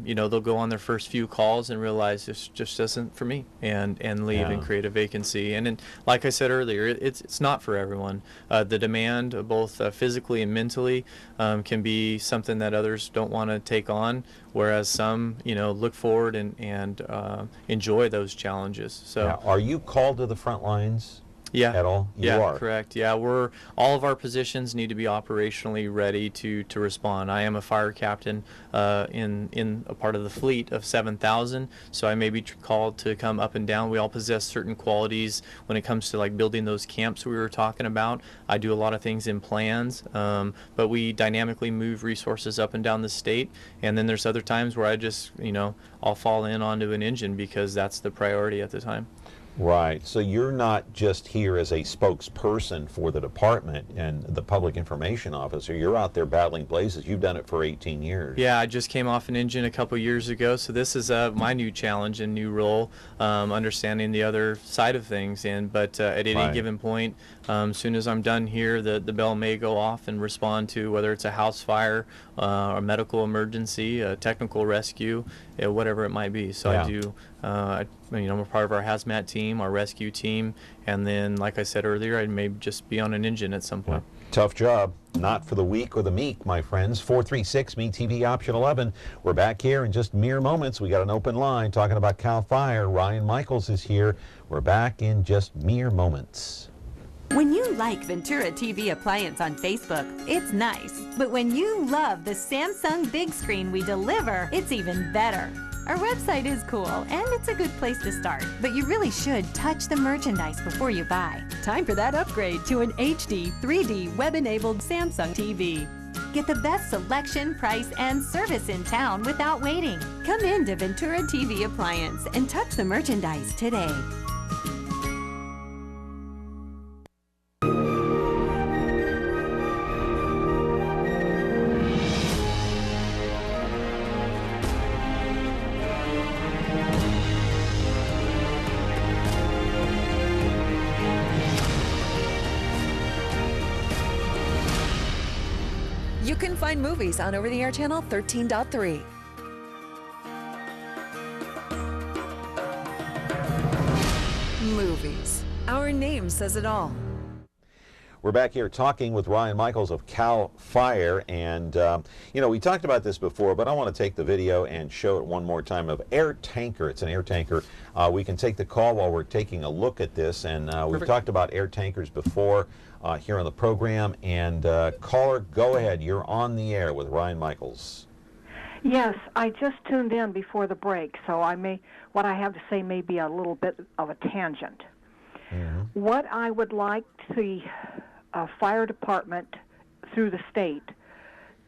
you know, they'll go on their first few calls and realize this just isn't for me, and leave and create a vacancy. And then, like I said earlier, it's not for everyone. The demand, both physically and mentally, can be something that others don't want to take on, whereas some, you know, look forward and enjoy those challenges. So, now, are you called to the front lines? Yeah. At all? You yeah, are. Correct. Yeah, all of our positions need to be operationally ready to respond. I am a fire captain in a part of the fleet of 7,000, so I may be called to come up and down. We all possess certain qualities when it comes to like building those camps we were talking about. I do a lot of things in plans, but we dynamically move resources up and down the state. And then there's other times where I just, you know, I'll fall in onto an engine because that's the priority at the time. Right. So you're not just here as a spokesperson for the department and the public information officer. You're out there battling blazes. You've done it for 18 years. Yeah, I just came off an engine a couple years ago, so this is my new challenge and new role, understanding the other side of things. But at any given point, as soon as I'm done here, the bell may go off and respond to whether it's a house fire, a medical emergency, a technical rescue, whatever it might be. So I do, you know, I'm a part of our hazmat team, our rescue team, and then, like I said earlier, I may just be on an engine at some point. Tough job. Not for the weak or the meek, my friends. 436-ME-TV option 11. We're back here in just mere moments. We got an open line talking about Cal Fire. Ryan Michaels is here. We're back in just mere moments. When you like Ventura TV Appliance on Facebook, it's nice. But when you love the Samsung big screen we deliver, it's even better. Our website is cool, and it's a good place to start. But you really should touch the merchandise before you buy. Time for that upgrade to an HD 3D web-enabled Samsung TV. Get the best selection, price, and service in town without waiting. Come in to Ventura TV Appliance and touch the merchandise today. You can find movies on over-the-air channel 13.3. Movies. Our name says it all. We're back here talking with Ryan Michaels of Cal Fire, and you know, we talked about this before, but I want to take the video and show it one more time of air tanker. It's an air tanker. We can take the call while we're taking a look at this, and we've talked about air tankers before here on the program. And caller, go ahead. You're on the air with Ryan Michaels. Yes, I just tuned in before the break, so what I have to say may be a little bit of a tangent. What I would like the fire department through the state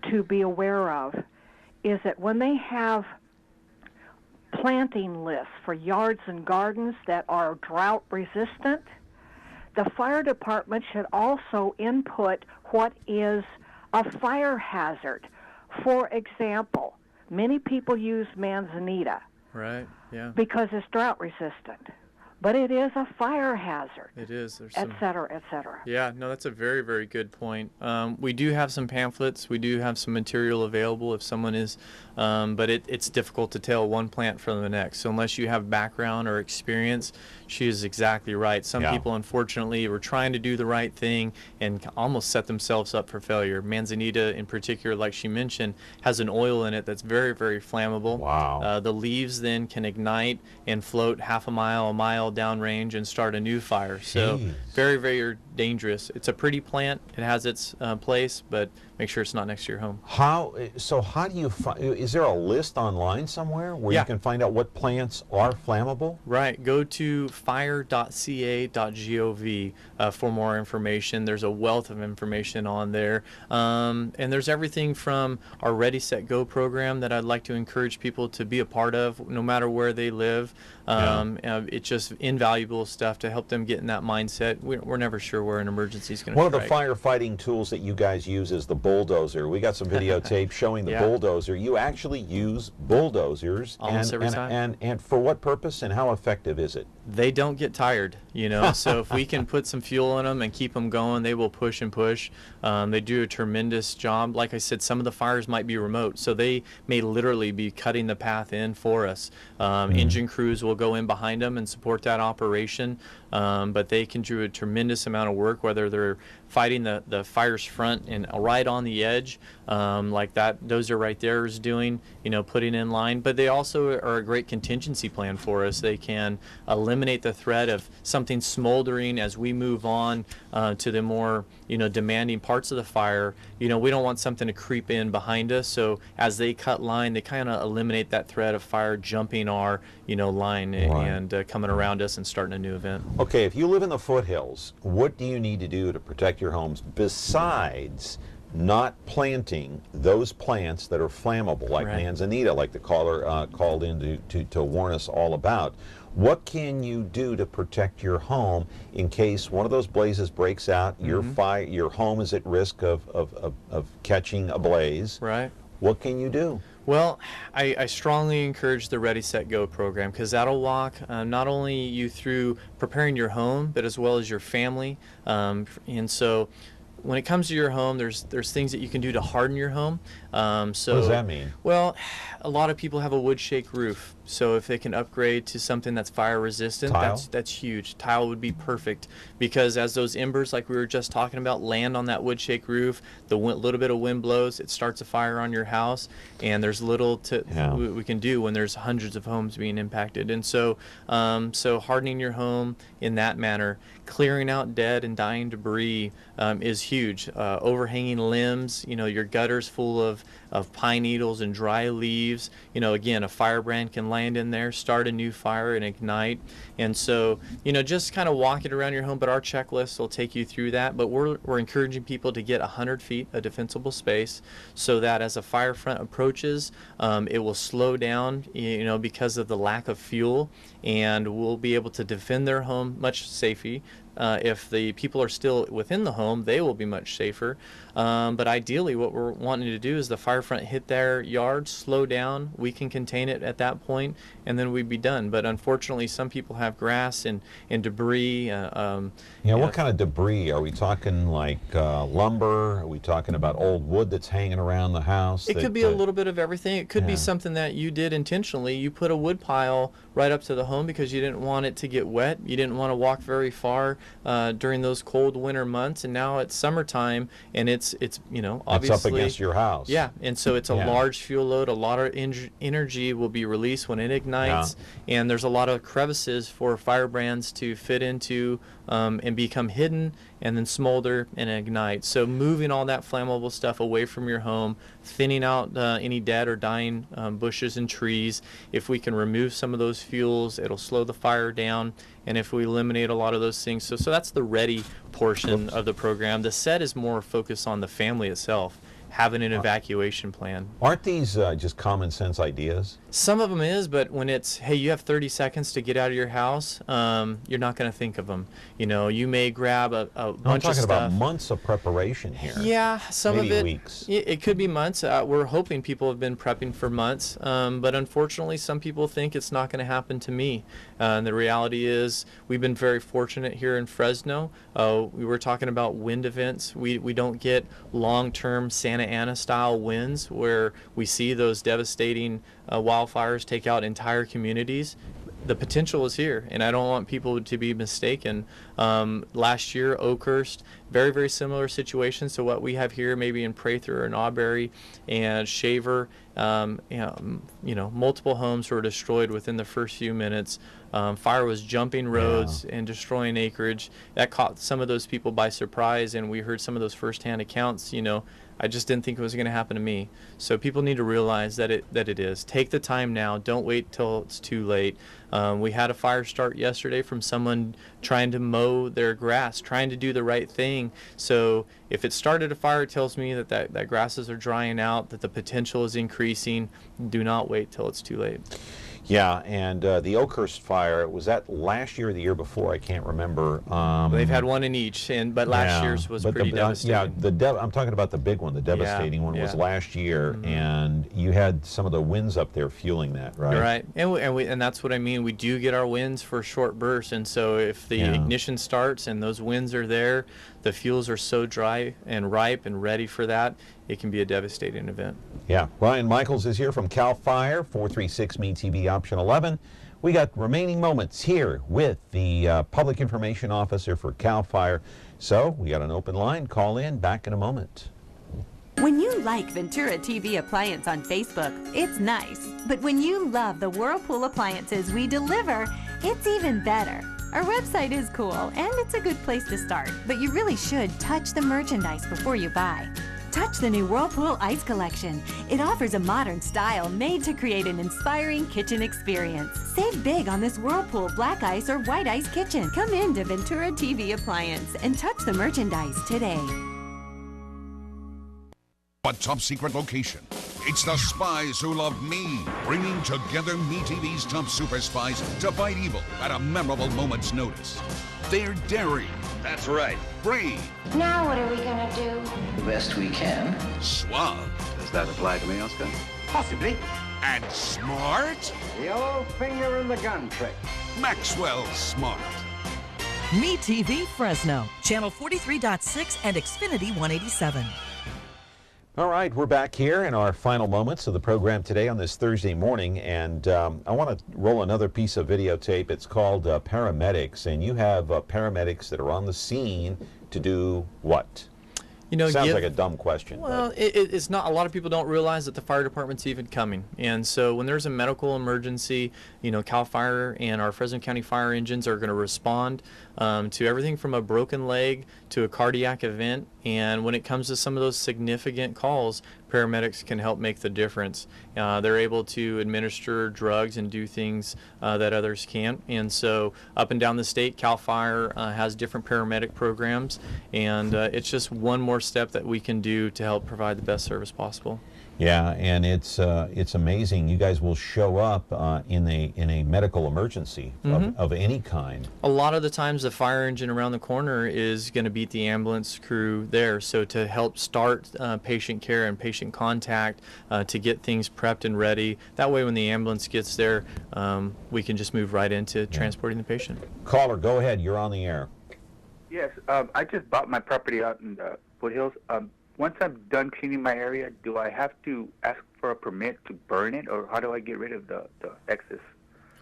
to be aware of is that when they have planting lists for yards and gardens that are drought resistant, the fire department should also input what is a fire hazard. For example, many people use manzanita because it's drought resistant. But it is a fire hazard. It is. Et cetera, et cetera. Yeah, no, that's a very, very good point. We do have some pamphlets. We do have some material available if someone is, but it's difficult to tell one plant from the next. So unless you have background or experience, she is exactly right. Some people, unfortunately, were trying to do the right thing and almost set themselves up for failure. Manzanita, in particular, like she mentioned, has an oil in it that's very, very flammable. Wow. The leaves then can ignite and float half a mile downrange and start a new fire. So very, very dangerous. It's a pretty plant. It has its place, but make sure it's not next to your home. How do you find, is there a list online somewhere where you can find out what plants are flammable? Right. Go to fire.ca.gov for more information. There's a wealth of information on there. And there's everything from our Ready, Set, Go program that I'd like to encourage people to be a part of, no matter where they live. It's just invaluable stuff to help them get in that mindset. We're never sure where an emergency is going to strike. One of the firefighting tools that you guys use is the bulldozer. We got some videotape showing the bulldozer. You actually use bulldozers. Almost every time. And for what purpose and how effective is it? they don't get tired, you know. So if we can put some fuel in them and keep them going, they will push and push. They do a tremendous job. Like I said, some of the fires might be remote, so they may literally be cutting the path in for us. Engine crews will go in behind them and support that operation, but they can do a tremendous amount of work, whether they're fighting the fire's front and right on the edge, like that dozer right there is doing, you know, putting in line. But they also are a great contingency plan for us. They can eliminate the threat of something smoldering as we move on to the more, you know, demanding parts of the fire. You know, we don't want something to creep in behind us, so as they cut line, they kind of eliminate that threat of fire jumping our, you know, line and coming around us and starting a new event. Okay, if you live in the foothills, what do you need to do to protect your homes besides not planting those plants that are flammable, like manzanita, like the caller called in to warn us all about? What can you do to protect your home in case one of those blazes breaks out, your home is at risk of catching a blaze? Right. What can you do? Well, I strongly encourage the Ready, Set, Go program, because that'll walk not only you through preparing your home, but as well as your family. And so when it comes to your home, there's things that you can do to harden your home. So what does that mean? Well, a lot of people have a wood shake roof. So if they can upgrade to something that's fire resistant, that's huge. Tile would be perfect, because as those embers, like we were just talking about, land on that wood shake roof, the little bit of wind blows, it starts a fire on your house, and there's little we can do when there's hundreds of homes being impacted. And so so hardening your home in that manner, clearing out dead and dying debris is huge. Overhanging limbs, you know, your gutters full of pine needles and dry leaves, you know, again, a firebrand can land in there, start a new fire and ignite. And so, you know, just kind of walking around your home, but our checklist will take you through that. But we're encouraging people to get 100 feet of defensible space, so that as a fire front approaches, it will slow down, you know, because of the lack of fuel, and we'll be able to defend their home much safer. If the people are still within the home, they will be much safer. But ideally, what we're wanting to do is the fire front hit their yard, slow down, we can contain it at that point, and then we'd be done. But unfortunately, some people have grass and debris. What kind of debris? Are we talking like lumber? Are we talking about old wood that's hanging around the house? It could be a little bit of everything. It could be something that you did intentionally. You put a wood pile right up to the home because you didn't want it to get wet. You didn't want to walk very far during those cold winter months, and now it's summertime, and it's you know, obviously it's up against your house. Yeah, and so it's a large fuel load. A lot of energy will be released when it ignites, and there's a lot of crevices for firebrands to fit into and become hidden and then smolder and ignite. So moving all that flammable stuff away from your home, thinning out any dead or dying bushes and trees. If we can remove some of those fuels, it'll slow the fire down. And if we eliminate a lot of those things, so that's the ready portion of the program. The set is more focused on the family itself, having an evacuation plan. Aren't these just common sense ideas? Some of them is, but when it's, hey, you have 30 seconds to get out of your house, you're not going to think of them. You know, you may grab a bunch of stuff. I'm talking about months of preparation here. Yeah, some Maybe of it. Weeks. It could be months. We're hoping people have been prepping for months, but unfortunately, some people think it's not going to happen to me. And the reality is, we've been very fortunate here in Fresno. We were talking about wind events. We don't get long-term Santa Ana style winds where we see those devastating wildfires take out entire communities. The potential is here, and I don't want people to be mistaken. Last year, Oakhurst, very, very similar situations to what we have here, maybe in Prather and Auberry and Shaver. Multiple homes were destroyed within the first few minutes. Fire was jumping roads and destroying acreage. That caught some of those people by surprise, and we heard some of those firsthand accounts. You know, I just didn't think it was going to happen to me. So people need to realize that it is. Take the time now. Don't wait till it's too late. We had a fire start yesterday from someone trying to mow their grass, trying to do the right thing. So if it started a fire, it tells me that grasses are drying out, that the potential is increasing. Do not wait till it's too late. Yeah, and the Oakhurst fire, was that last year or the year before? I can't remember. They've had one in each, but last year's was pretty devastating. Yeah, I'm talking about the big one. The devastating one was last year, and you had some of the winds up there fueling that, right? Right, and that's what I mean. We do get our winds for short bursts, and so if the ignition starts and those winds are there, the fuels are so dry and ripe and ready for that, it can be a devastating event. Yeah, Ryan Michaels is here from Cal Fire, 436-ME-TV option 11. We got remaining moments here with the Public Information Officer for Cal Fire. So we got an open line. Call in. Back in a moment. When you like Ventura TV Appliance on Facebook, it's nice. But when you love the Whirlpool appliances we deliver, it's even better. Our website is cool, and it's a good place to start. But you really should touch the merchandise before you buy. Touch the new Whirlpool Ice Collection. It offers a modern style made to create an inspiring kitchen experience. Save big on this Whirlpool Black Ice or White Ice kitchen. Come into Ventura TV Appliance and touch the merchandise today. A top secret location. It's the Spies Who Love Me, bringing together MeTV's top super spies to fight evil at a memorable moment's notice. They're daring. That's right. Brave. Now what are we gonna do? The best we can. Suave. Does that apply to me, Oscar? Possibly. And smart? The old finger in the gun trick. Maxwell Smart. MeTV Fresno, channel 43.6 and Xfinity 187. All right, we're back here in our final moments of the program today on this Thursday morning, and I want to roll another piece of videotape. It's called Paramedics, and you have paramedics that are on the scene to do what? You know, sounds like a dumb question. Well, it's not. A lot of people don't realize that the fire department's even coming. And so when there's a medical emergency, you know, Cal Fire and our Fresno County fire engines are going to respond to everything from a broken leg to a cardiac event. And when it comes to some of those significant calls, paramedics can help make the difference. They're able to administer drugs and do things that others can't. And so up and down the state, Cal Fire has different paramedic programs, and it's just one more step that we can do to help provide the best service possible. Yeah, and it's amazing. You guys will show up in a medical emergency of any kind. A lot of the times the fire engine around the corner is going to beat the ambulance crew there. So to help start patient care and patient contact, to get things prepped and ready, that way when the ambulance gets there, we can just move right into transporting the patient. Caller, go ahead. You're on the air. Yes, I just bought my property out in the foothills. Once I'm done cleaning my area, do I have to ask for a permit to burn it, or how do I get rid of the excess?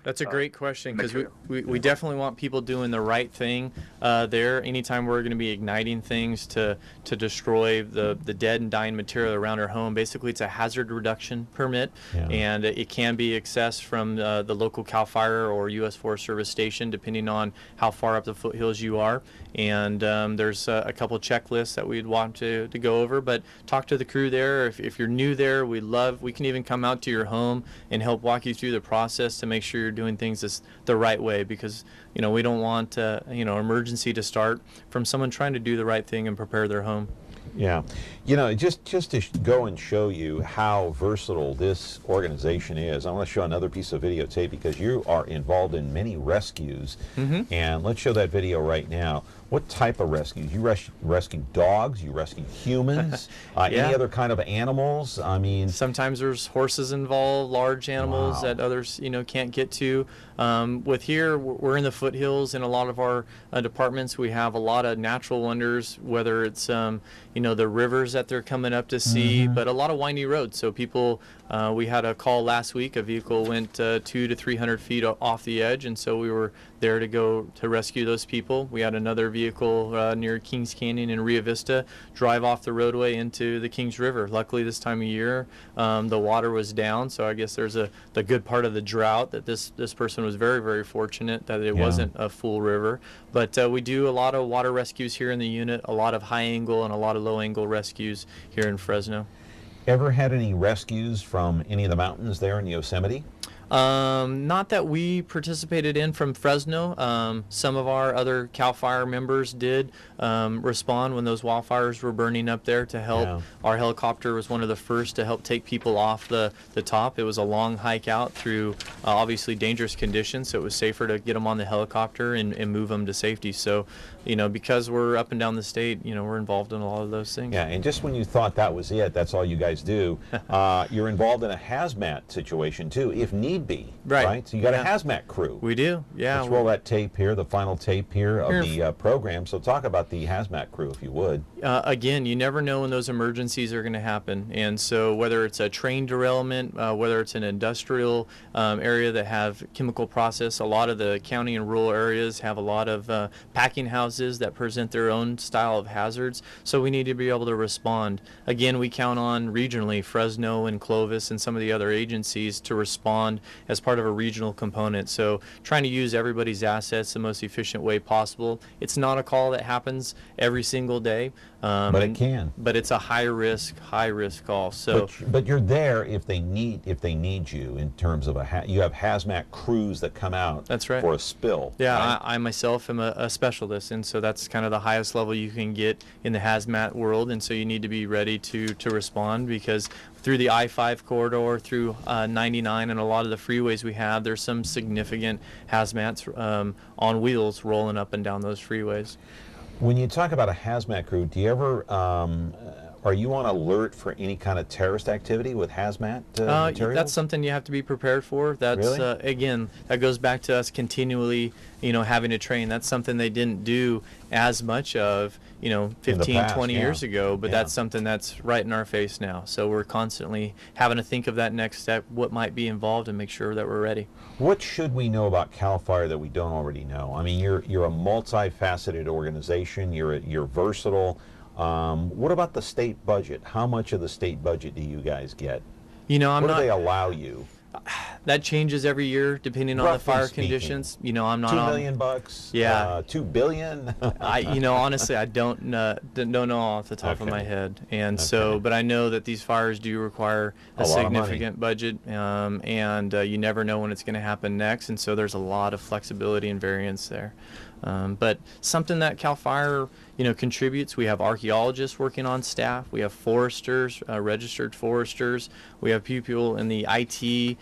That's a great question, because we definitely want people doing the right thing there. Anytime we're going to be igniting things to destroy the dead and dying material around our home, basically it's a hazard reduction permit, and it can be accessed from the local Cal Fire or U.S. Forest Service station, depending on how far up the foothills you are. And there's a couple checklists that we'd want to go over, but talk to the crew there. If you're new there, we can even come out to your home and help walk you through the process to make sure you're doing things the right way, because we don't want emergency to start from someone trying to do the right thing and prepare their home. Yeah, just to go and show you how versatile this organization is, I want to show another piece of videotape, because you are involved in many rescues, and let's show that video right now. What type of rescues? You rescue dogs? You rescue humans? Any other kind of animals? I mean, sometimes there's horses involved, large animals that others can't get to. With here, we're in the foothills. In a lot of our departments, we have a lot of natural wonders, whether it's the rivers that they're coming up to see, but a lot of windy roads. So people, we had a call last week. A vehicle went 200 to 300 feet off the edge, and so we were there to go to rescue those people. We had another vehicle near Kings Canyon in Rio Vista drive off the roadway into the Kings River. Luckily, this time of year, the water was down, so I guess there's the good part of the drought that this person was very, very fortunate that it wasn't a full river. But we do a lot of water rescues here in the unit, a lot of high angle and a lot of low angle rescues here in Fresno. Ever had any rescues from any of the mountains there in Yosemite? Not that we participated in from Fresno. Some of our other Cal Fire members did respond when those wildfires were burning up there to help. Yeah. Our helicopter was one of the first to help take people off the top. It was a long hike out through obviously dangerous conditions, so it was safer to get them on the helicopter and move them to safety. So, because we're up and down the state, we're involved in a lot of those things. Yeah, and just when you thought that was it, that's all you guys do, you're involved in a hazmat situation too, if need be. Right. So you got a hazmat crew. We do, yeah. Let's roll that tape here, the final tape here of the program. So talk about the hazmat crew, if you would. Again, you never know when those emergencies are going to happen. And so whether it's a train derailment, whether it's an industrial area that have chemical process, a lot of the county and rural areas have a lot of packing houses that present their own style of hazards. So we need to be able to respond. Again, we count on regionally Fresno and Clovis and some of the other agencies to respond as part of a regional component. So trying to use everybody's assets the most efficient way possible. It's not a call that happens every single day. But it can. But it's a high risk call. So, but you're there if they need you in terms of you have hazmat crews that come out. That's right. For a spill. Yeah, right? I myself am a specialist, and so that's kind of the highest level you can get in the hazmat world. And so you need to be ready to respond, because through the I-5 corridor, through 99, and a lot of the freeways we have, there's some significant hazmats on wheels rolling up and down those freeways. When you talk about a hazmat crew, do you ever, are you on alert for any kind of terrorist activity with hazmat materials? That's something you have to be prepared for. That's really? Again, that goes back to us continually, having to train. That's something they didn't do as much of, 15, past, 20 yeah. years ago, but Yeah. that's something that's right in our face now. So we're constantly having to think of that next step, what might be involved, and make sure that we're ready. What should we know about Cal Fire that we don't already know? I mean, you're a multifaceted organization. You're versatile. What about the state budget? How much of the state budget do you guys get? What do they allow you? That changes every year depending on the fire conditions. I'm not $2 million bucks. Yeah. $2 billion. Honestly, I don't know off the top of my head, and so, but I know that these fires do require a significant budget, and you never know when it's going to happen next, and so there's a lot of flexibility and variance there. But something that Cal Fire, contributes. We have archaeologists working on staff. We have foresters, registered foresters. We have people in the IT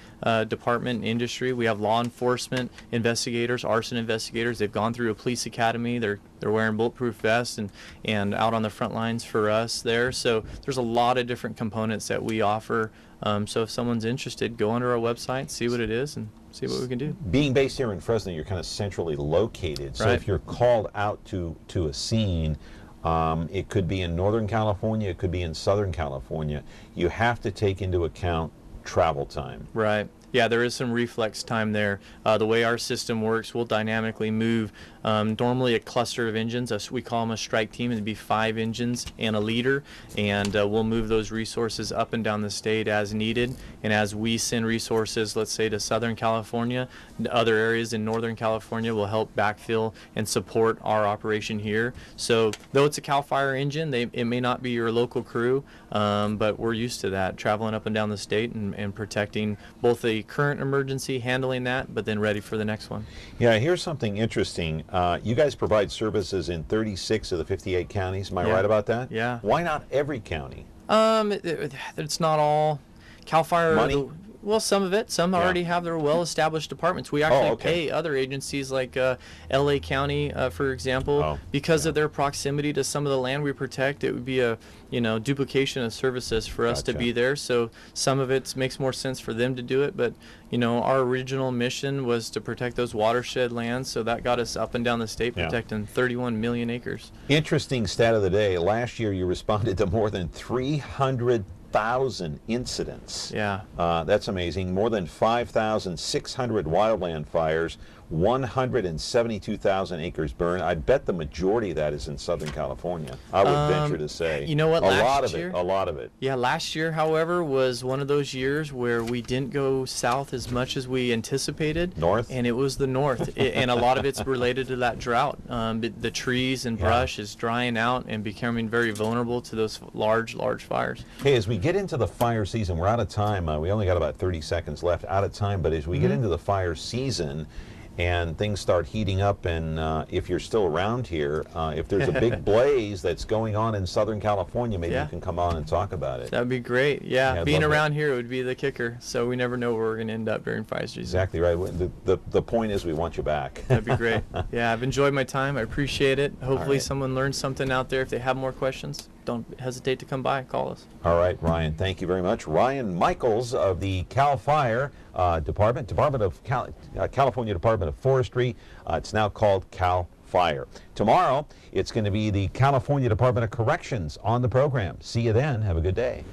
department industry. We have law enforcement investigators, arson investigators. They've gone through a police academy. They're wearing bulletproof vests and out on the front lines for us there. So there's a lot of different components that we offer. So if someone's interested, go onto our website, see what it is, and see what we can do. Being based here in Fresno, you're kind of centrally located. So Right. if you're called out to a scene, it could be in Northern California, it could be in Southern California. You have to take into account travel time. Right. Yeah, there is some reflex time there. The way our system works, we'll dynamically move normally a cluster of engines. We call them a strike team. It'd be 5 engines and a leader, and we'll move those resources up and down the state as needed. And as we send resources, let's say to Southern California, other areas in Northern California will help backfill and support our operation here. So though it's a Cal Fire engine, it may not be your local crew, but we're used to that, traveling up and down the state and protecting both the current emergency, handling that, but then ready for the next one. Yeah, here's something interesting. You guys provide services in 36 of the 58 counties. Am I right about that? Yeah. Why not every county? It's not all. Cal Fire. Money? Well, some of it. Some already have their well-established departments. We actually pay other agencies like LA County, for example, because of their proximity to some of the land we protect. It would be a duplication of services for us to be there. So some of it makes more sense for them to do it. But our original mission was to protect those watershed lands, so that got us up and down the state protecting 31 million acres. Interesting stat of the day. Last year, you responded to more than 300,000 incidents. Yeah. That's amazing. More than 5,600 wildland fires, 172,000 acres burned. I bet the majority of that is in Southern California. I would venture to say. You know what? A lot of it. Yeah, last year, however, was one of those years where we didn't go south as much as we anticipated. North? And it was the north. And a lot of it's related to that drought. The trees and brush is drying out and becoming very vulnerable to those large fires. Hey, as we get into the fire season, we're out of time. We only got about 30 seconds left, out of time. But as we get into the fire season, and things start heating up, and if you're still around here, if there's a big blaze that's going on in Southern California, maybe you can come on and talk about it. That'd be great. Yeah, being around here would be the kicker, so we never know where we're going to end up during fire season. Exactly right. The point is we want you back. That'd be great. Yeah, I've enjoyed my time. I appreciate it. Hopefully someone learned something out there. If they have more questions, don't hesitate to come by and call us. All right, Ryan, thank you very much. Ryan Michaels of the Cal Fire California Department of Forestry. It's now called Cal Fire. Tomorrow, it's going to be the California Department of Corrections on the program. See you then. Have a good day.